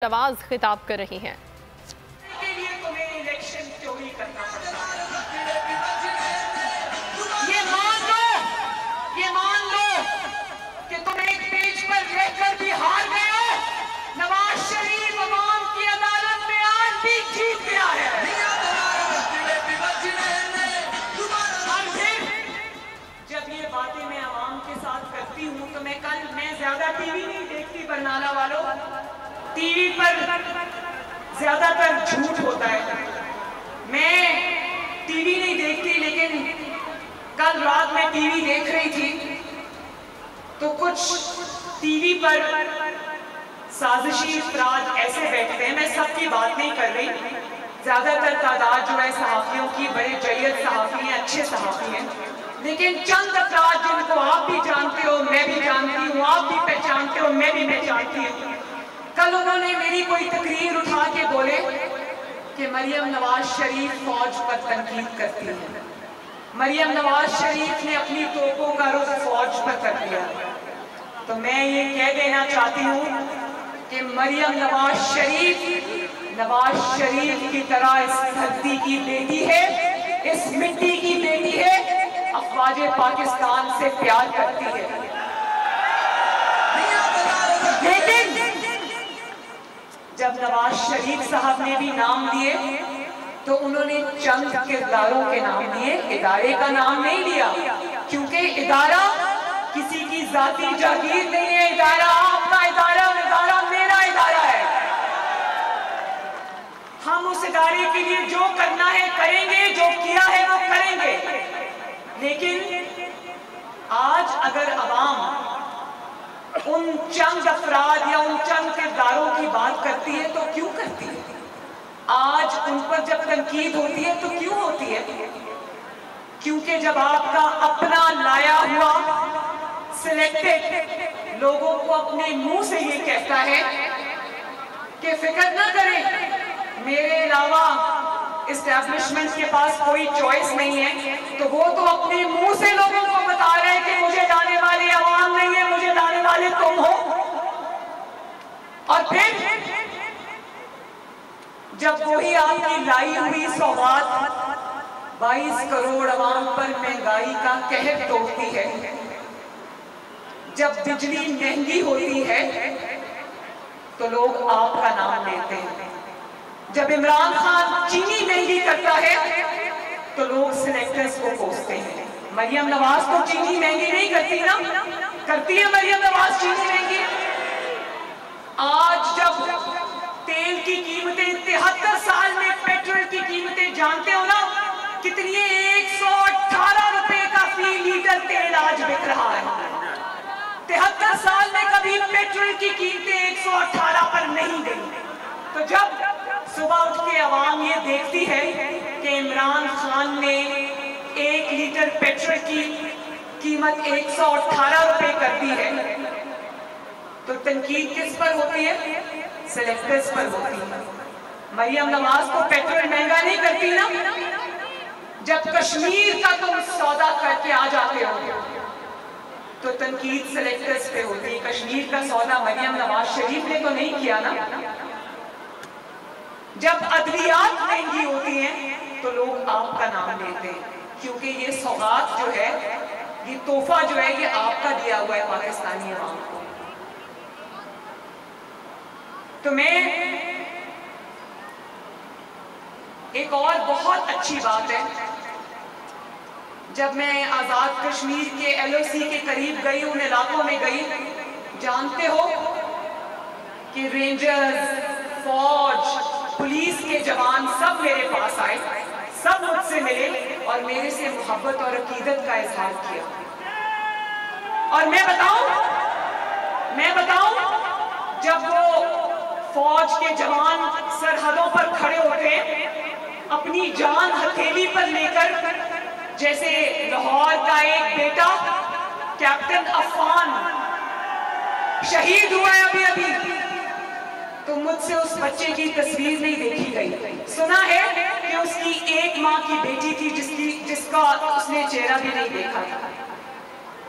नवाज खिताब कर रही हैं। के लिए तुम्हें इलेक्शन चोरी करना पड़ता है। ये मान लो कि तुम एक पेज पर रहकर भी हार गए हो। नवाज शरीफ अवाम की अदालत में आज भी जीत गया है। और फिर जब ये बातें मैं अवाम के साथ करती हूँ तो मैं ज्यादा टीवी नहीं देखती। बरनाला वालों, टीवी पर ज्यादातर झूठ होता है। मैं टीवी नहीं देखती, लेकिन कल रात में टीवी देख रही थी तो कुछ टीवी पर साजिशी अफराद ऐसे बैठते हैं। मैं सबकी बात नहीं कर रही, ज्यादातर तादाद जो है सहाफियों की बड़े जय्यद सहाफी हैं, अच्छे सहाफी हैं, लेकिन चंद अफराद जिनको आप भी जानते हो, मैं भी जानती हूँ, आप भी पहचानते हो, मैं भी पहचानती हूँ। कल उन्होंने मेरी कोई तकरीर उठा के बोले कि मरियम नवाज शरीफ फौज पर तनकीद करती है। मरियम नवाज शरीफ ने अपनी तोपों का रुख फौज पर कर दिया। तो मैं ये कह देना चाहती हूँ कि मरियम नवाज शरीफ की तरह इस धरती की बेटी है, इस मिट्टी की बेटी है, अफवाज पाकिस्तान से प्यार करती है। लेकिन जब नवाज शरीफ साहब ने भी नाम लिए तो उन्होंने चंद किरदारों के नाम लिए, इदारे का नाम नहीं लिया, क्योंकि इदारा किसी की जाती जागीर नहीं है। इदारा आपका इदारा, इदारा मेरा इदारा है। हम उस इदारे के लिए जो करना है करेंगे, जो किया है वो करेंगे। लेकिन आज अगर अवाम उन चंद अफराद या उन चंद किरदारों की बात करती है तो क्यों करती है? आज उन पर जब तनकीद होती है तो क्यों होती है? क्योंकि जब आपका अपना लाया हुआ सिलेक्टेड लोगों को अपने मुंह से ये कहता है कि फिक्र ना करें, मेरे अलावा एस्टैब्लिशमेंट के पास कोई चॉइस नहीं है, तो वो तो अपने मुंह से लोगों को बता रहे हैं कि मुझे लाने वाली आवाम नहीं है, मुझे लाने वाले तुम हो। और फिर जब वही आपकी लाई हुई सौगात 22 करोड़ आवाम पर महंगाई का कहर तोड़ती है, जब बिजली महंगी होती है तो लोग आपका नाम लेते हैं, जब इमरान खान चीनी महंगी करता है तो लोग सिलेक्टर्स को कोसते हैं। मरियम नवाज तो चीनी महंगी नहीं करती ना? करती है मरियम नवाज चीनी महंगी? आज जब तेल की कीमतें 73 साल में पेट्रोल की कीमतें जानते हो ना कितनी है? 118 रुपए का फी लीटर तेल आज बिक रहा है। 73 साल में कभी पेट्रोल की कीमतें 118 पर नहीं गई। तो जब सुबह उठ के आवाम ये देखती है कि इमरान खान ने 1 लीटर पेट्रोल की कीमत 118 रुपए कर दी है, तो तनकीद किस पर होती है? सिलेक्टर्स पर होती है। मरियम नवाज तो पेट्रोल महंगा नहीं करती ना? जब कश्मीर का तुम सौदा करके आ जाते हो तो तनकीद सिलेक्टर्स पे होती है। कश्मीर का सौदा मरियम नवाज शरीफ ने तो नहीं किया ना? जब अद्वियात महंगी होती हैं तो लोग आपका नाम लेते हैं, क्योंकि ये सौगात जो है, ये तोहफा जो है, ये आपका दिया हुआ है पाकिस्तानी अवाम को। तो मैं एक और बहुत अच्छी बात है, जब मैं आजाद कश्मीर के LOC के करीब गई, उन इलाकों में गई, जानते हो कि रेंजर्स, फौज, पुलिस के जवान सब मेरे पास आए, सब मुझसे मिले और मेरे से मोहब्बत और अकीदत का इजहार किया। और मैं बताऊं जब वो फौज के जवान सरहदों पर खड़े होते अपनी जान हथेली पर लेकर, जैसे लाहौर का एक बेटा कैप्टन अफान शहीद हुआ है अभी, तो मुझसे उस बच्चे की तस्वीर नहीं देखी गई। सुना है कि उसकी एक माँ की बेटी थी जिसका उसने चेहरा भी नहीं देखा था।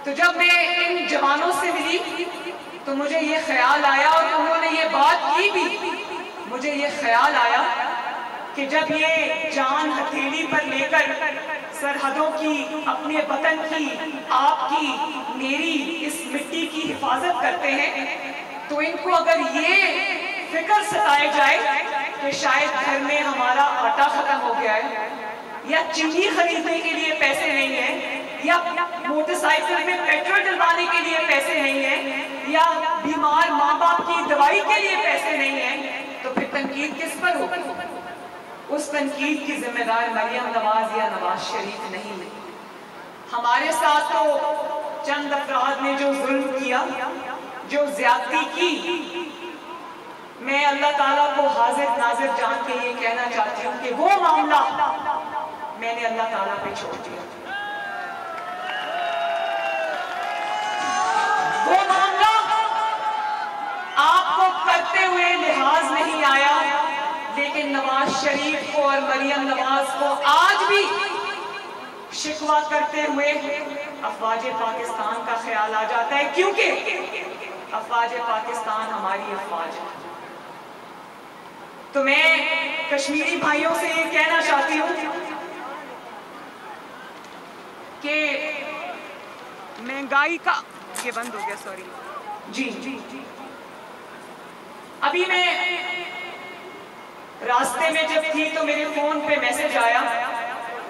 तो जब मैं इन जवानों से मिली तो मुझे ये ख्याल आया, और उन्होंने ये बात की भी, मुझे ये ख्याल आया कि जब ये जान हथेली पर लेकर सरहदों की, अपने वतन की, आपकी, मेरी इस मिट्टी की हिफाजत करते हैं, तो इनको अगर ये फिक्र सताए जाए कि शायद घर में हमारा आटा खत्म हो गया है, या चीनी खरीदने के लिए पैसे नहीं है, या मोटरसाइकिल में पेट्रोल डलवाने के लिए पैसे नहीं है, या बीमार माँ बाप की दवाई के लिए पैसे नहीं है, तो फिर तनकीद किस पर होगी? उस तनकीद की जिम्मेदार मरियम नवाज या नवाज शरीफ नहीं है। हमारे साथ तो चंद अफराद ने जो जुल्म किया, जो ज्यादती की, मैं अल्लाह ताला को हाजिर नाजिर जान के ये कहना चाहती हूँ कि वो मामला मैंने अल्लाह ताला पे छोड़ दिया। वो मामला आपको करते हुए लिहाज नहीं आया, लेकिन नवाज शरीफ को और मरियम नवाज को आज भी शिकवा करते हुए अफवाज पाकिस्तान का ख्याल आ जाता है, क्योंकि अफवाज पाकिस्तान हमारी अफवाज है। तो मैं कश्मीरी भाइयों से ये कहना चाहती हूँ कि महंगाई का, ये बंद हो गया, सॉरी जी, अभी मैं रास्ते में जब थी तो मेरे फोन पे मैसेज आया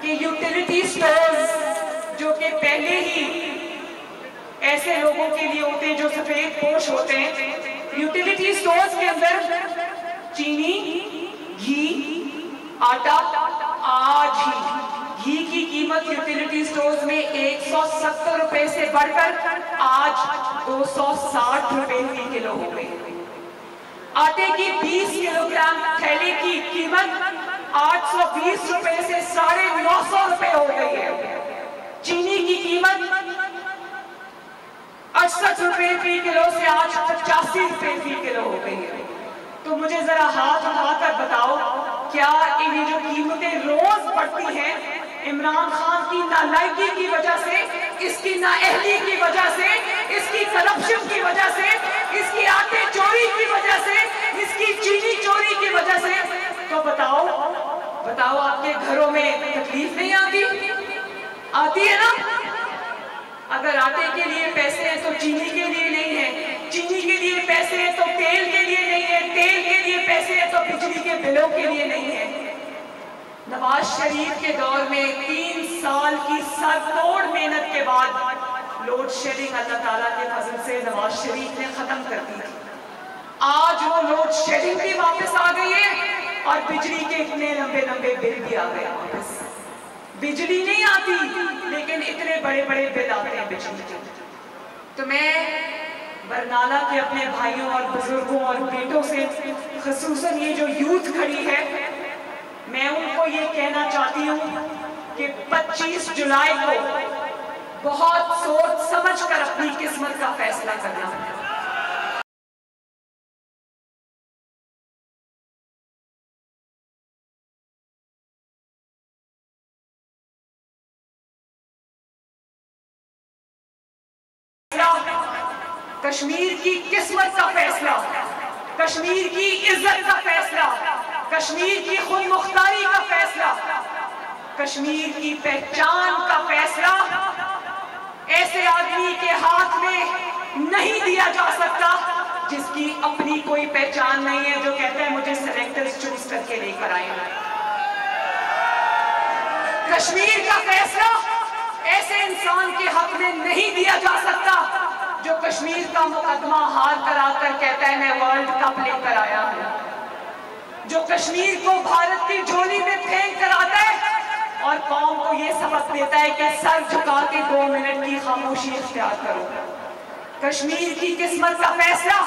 कि यूटिलिटी स्टोर्स, जो कि पहले ही ऐसे लोगों के लिए होते हैं जो सफेद पोश होते हैं, यूटिलिटी स्टोर्स के अंदर चीनी, घी, आटा, आज ही घी की कीमत यूटिलिटी स्टोर्स में 170 रुपए से बढ़कर आज 260 रुपए फी किलो हो गई। आटे की 20 किलोग्राम थैले की कीमत 820 रुपए से 950 रुपए हो गई है। चीनी की कीमत 68 रुपए फी किलो से आज 85 रुपए फी किलो हो गई है। तो मुझे जरा हाथ उठाकर बताओ, क्या ये जो कीमतें रोज बढ़ती हैं, इमरान खान की नालायकी की वजह से, इसकी नाअहली की वजह से, इसकी करप्शन की वजह से, इसकी आटे चोरी की वजह से, इसकी चीनी चोरी की वजह से, तो बताओ आपके घरों में तकलीफ नहीं आती? आती है ना? अगर आटे के लिए पैसे हैं तो चीनी के लिए नहीं है, चीनी के लिए पैसे हैं तो तेल के लिए नहीं है, तेल के लिए पैसे हैं तो बिजली के बिलों के लिए नहीं है। नवाज शरीफ के दौर में 3 साल की सरतोड़ मेहनत के बाद लोड शेडिंग अल्लाह ताला के फजल से नवाज शरीफ ने खत्म कर दी थी। आज वो लोड शेडिंग भी वापस आ गई है और बिजली के इतने लंबे लंबे बिल भी आ गए वापस। बिजली नहीं आती, लेकिन इतने बड़े बड़े बिल आते हैं बिजली के। तो मैं बरनाला के अपने भाइयों और बुजुर्गों और बेटों से, खसूसन ये जो यूथ खड़ी है, मैं उनको ये कहना चाहती हूँ कि 25 जुलाई को बहुत सोच समझ कर अपनी किस्मत का फैसला करना है। कश्मीर की किस्मत का फैसला, कश्मीर की इज्जत का फैसला, कश्मीर की खुद मुख्तारी का फैसला, कश्मीर की पहचान का फैसला ऐसे आदमी के हाथ में नहीं दिया जा सकता जिसकी अपनी कोई पहचान नहीं है, जो कहते हैं मुझे सेलेक्टर्स चूज करके लेकर आए। कश्मीर का फैसला ऐसे इंसान के हक में नहीं दिया जा सकता जो कश्मीर का मुकदमा हार कराकर कहता है मैं वर्ल्ड कप लेकर आया हूं, जो कश्मीर को भारत की झोली में फेंक कर आता है और कौम को यह सबक देता है कि सर झुका के 2 मिनट की खामोशी इख्तियार करो। कश्मीर की किस्मत का फैसला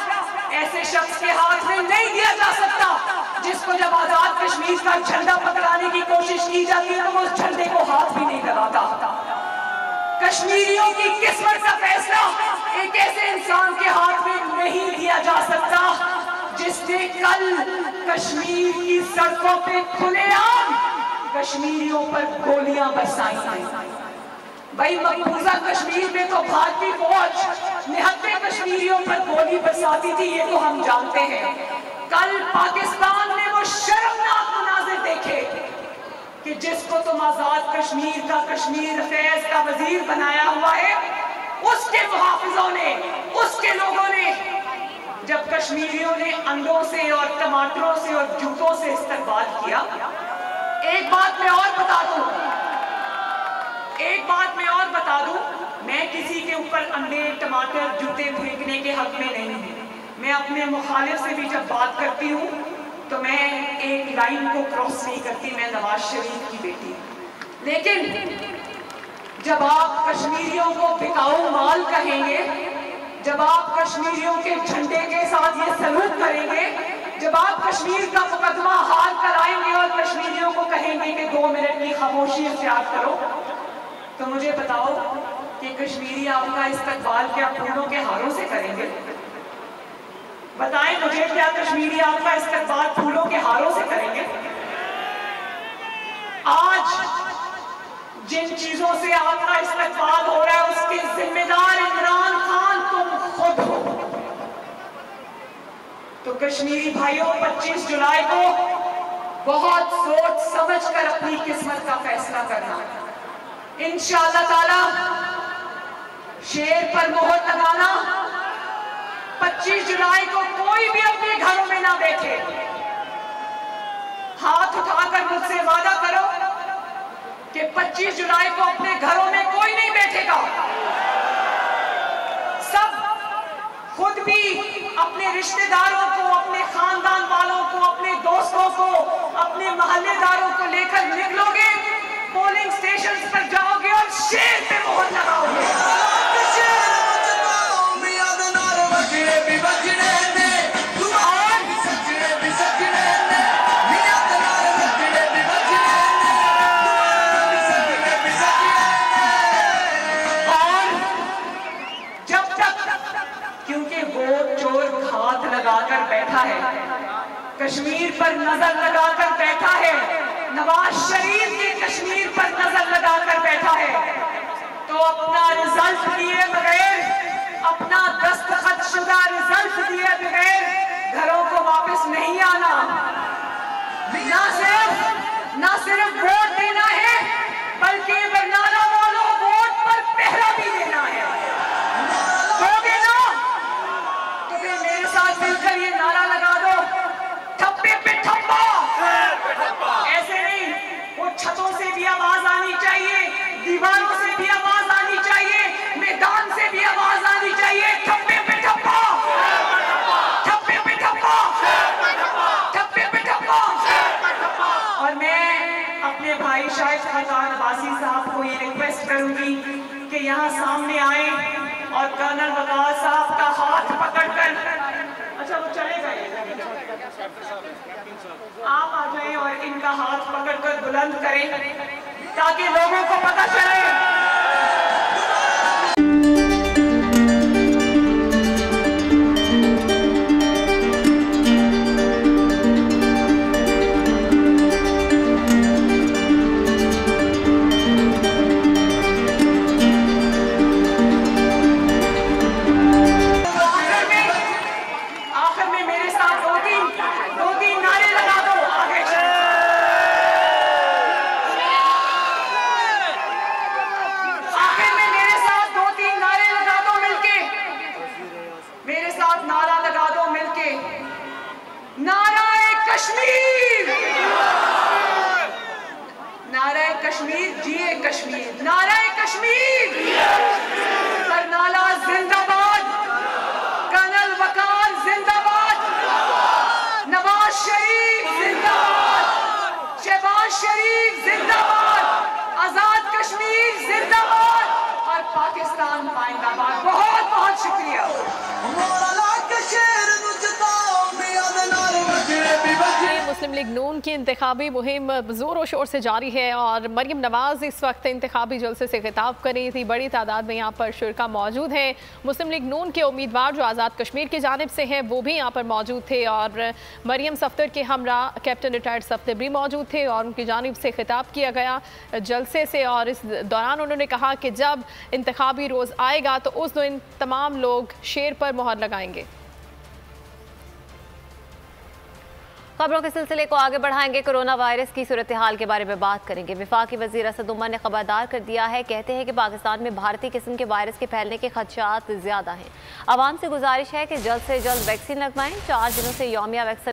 ऐसे शख्स के हाथ में नहीं दिया जा सकता जिसको जब आजाद कश्मीर का झंडा पकड़ाने की कोशिश की जाती है तो वो उस झंडे को हाथ भी नहीं लगाता। कश्मीरियों की किस्मत का फैसला एक ऐसे इंसान के हाथ में नहीं दिया जा सकता जिसने कल कश्मीर की सड़कों पे खुलेआम कश्मीरियों पर गोलियां बरसाई। भाई मकबूजा कश्मीर में तो भारतीय फौज 79 कश्मीरियों पर गोली बरसाती थी, ये तो हम जानते हैं। कल पाकिस्तान ने वो शर्मनाक मुनाजिर देखे कि जिसको तुम आजाद कश्मीर का कश्मीर अफेयर्स का वजीर बनाया हुआ है, उसके मुहाफिजों ने, उसके लोगों ने जब कश्मीरियों ने अंडों से और टमाटरों से और जूतों से इस्तेमाल किया। एक बात मैं और बता दूं, मैं किसी के ऊपर अंडे टमाटर जूते फेंकने के हक में नहीं हूं। मैं अपने मुखालिफ से भी जब बात करती हूं तो मैं एक लाइन को क्रॉस नहीं करती, मैं नवाज शरीफ की बेटी। लेकिन जब आप कश्मीरियों को बिकाऊ माल कहेंगे, जब आप कश्मीरियों के झंडे के साथ ये सलूक करेंगे, जब आप कश्मीर का मुकदमा हाल कराएंगे और कश्मीरियों को कहेंगे कि 2 मिनट की खामोशी इख्तियार करो, तो मुझे बताओ कि कश्मीरी आपका इस्तकबाल क्या फूलों के हारों से करेंगे? बताएं मुझे, क्या कश्मीरी आपका इस्तकबाल फूलों के हारों से करेंगे? आज जिन चीजों से आपका इस्तकबाल हो रहा है उसके जिम्मेदार इमरान खान तुम खुद हो। तो कश्मीरी भाइयों, 25 जुलाई को बहुत सोच समझ कर अपनी किस्मत का फैसला करना। इंशाअल्लाह ताला शेर पर मोहर लगाना। 25 जुलाई को कोई भी अपने घरों में ना बैठे। हाथ उठाकर मुझसे वादा करो कि 25 जुलाई को अपने घरों में कोई नहीं बैठेगा। सब खुद भी अपने रिश्तेदारों को, अपने खानदान वालों को, अपने दोस्तों को, अपने मोहल्लेदारों को लेकर निकलोगे, पोलिंग स्टेशन पर जाओगे और शेर पे मोहर लगाओगे। जब तक, क्योंकि वो चोर हाथ लगाकर बैठा है, कश्मीर पर नजर लगाकर बैठा है, नवाज शरीफ की कश्मीर पर नजर लगाकर बैठा है, तो अपना रिजल्ट दिए बगैर, अपना दस्तखत शुदा रिजल्ट दिए बगैर घरों को वापस नहीं आना। ना सिर्फ वोट देना है, बल्कि बरनाला वालों वोट पर पहरा भी देना है। दोगे ना? तो फिर मेरे साथ मिलकर ये नारा लगा दो, ठप्पे पे ठप्पा। ऐसे नहीं, वो छतों से भी आवाज आनी चाहिए, दीवारों से भी आवाज आनी चाहिए, मैदान से भी आवाज आनी चाहिए। ठप्पे पे ठप्पा, ठप्पे पे ठप्पा, ठप्पे पे ठप्पा। और मैं अपने भाई शाहिद खान अब्बासी साहब को ये रिक्वेस्ट करूंगी कि यहाँ सामने आए और कर्नल वकार साहब का हाथ पकड़कर, अच्छा वो चले गए, आप आ जाएं और इनका हाथ पकड़कर बुलंद करें ताकि लोगों को पता चले। मुस्लिम लीग नून की इंतखाबी मुहिम जोरों शोर से जारी है और मरियम नवाज इस वक्त इंतखाबी जलसे से खिताब कर रही थी। बड़ी तादाद में यहाँ पर शुरका मौजूद हैं। मुस्लिम लीग नून के उम्मीदवार जो आज़ाद कश्मीर की जानिब से हैं वो भी यहाँ पर मौजूद थे और मरियम सफ्तर के हमरा कैप्टन रिटायर्ड सफ्तर भी मौजूद थे और उनकी जानिब से खिताब किया गया जलसे से। और इस दौरान उन्होंने कहा कि जब इंतखाबी रोज़ आएगा तो उस दिन तमाम लोग शेर पर मोहर लगाएंगे। खबरों के सिलसिले को आगे बढ़ाएंगे। कोरोना वायरस की सूरत हाल के बारे में बात करेंगे। वफाकी वजीर असद उमर ने खबरदार कर दिया है। कहते हैं कि पाकिस्तान में भारतीय किस्म के वायरस के फैलने के खदशात ज्यादा हैं। आवाम से गुजारिश है कि जल्द से जल्द वैक्सीन लगवाएं। 4 दिनों से यौमिया वैक्सीन